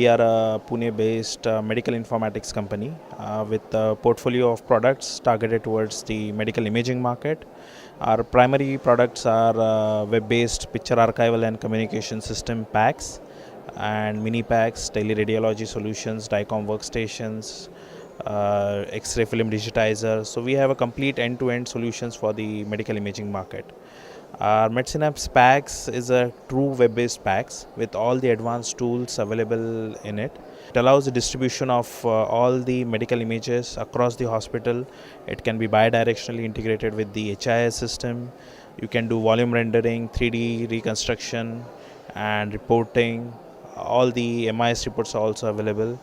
We are a Pune-based medical informatics company with a portfolio of products targeted towards the medical imaging market. Our primary products are web-based picture archival and communication system packs and mini packs, teleradiology solutions, DICOM workstations, X-ray film digitizer. So we have a complete end-to-end solutions for the medical imaging market. Our MedSynapse PACS is a true web-based PACS with all the advanced tools available in it. It allows the distribution of all the medical images across the hospital. It can be bidirectionally integrated with the HIS system. You can do volume rendering, 3D reconstruction and reporting. All the MIS reports are also available.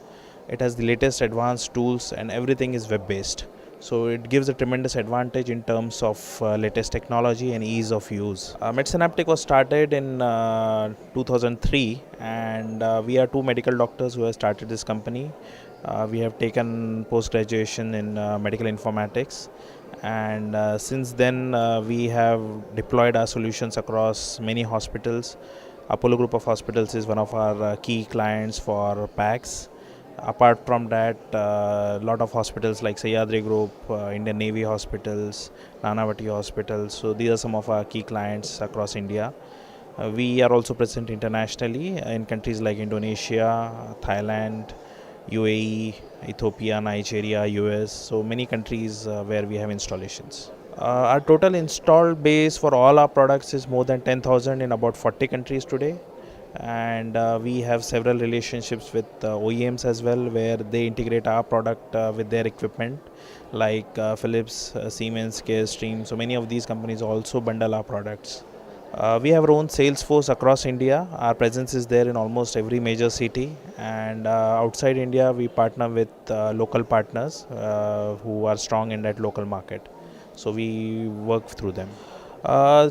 It has the latest advanced tools and everything is web-based. So it gives a tremendous advantage in terms of latest technology and ease of use. MedSynaptic was started in 2003 and we are two medical doctors who have started this company. We have taken post-graduation in medical informatics and since then we have deployed our solutions across many hospitals. Apollo Group of Hospitals is one of our key clients for PACS. Apart from that, a lot of hospitals like Sahyadri Group, Indian Navy hospitals, Nanavati hospitals. So these are some of our key clients across India. We are also present internationally in countries like Indonesia, Thailand, UAE, Ethiopia, Nigeria, US. So many countries where we have installations. Our total installed base for all our products is more than 10,000 in about 40 countries today. And we have several relationships with OEMs as well, where they integrate our product with their equipment like Philips, Siemens, Carestream. So many of these companies also bundle our products. We have our own sales force across India. Our presence is there in almost every major city, and outside India we partner with local partners who are strong in that local market. So we work through them.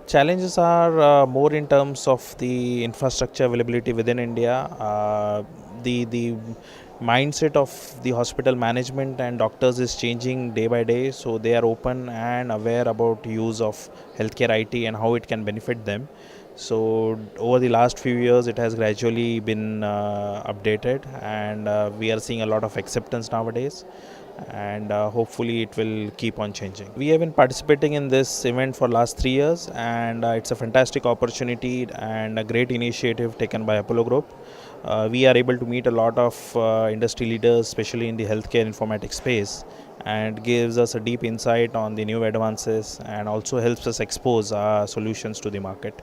Challenges are more in terms of the infrastructure availability within India. The mindset of the hospital management and doctors is changing day by day, so they are open and aware about use of healthcare IT and how it can benefit them. So over the last few years it has gradually been updated, and we are seeing a lot of acceptance nowadays, and hopefully it will keep on changing. We have been participating in this event for last 3 years, and it's a fantastic opportunity and a great initiative taken by Apollo Group. We are able to meet a lot of industry leaders, especially in the healthcare informatics space, and gives us a deep insight on the new advances and also helps us expose our solutions to the market.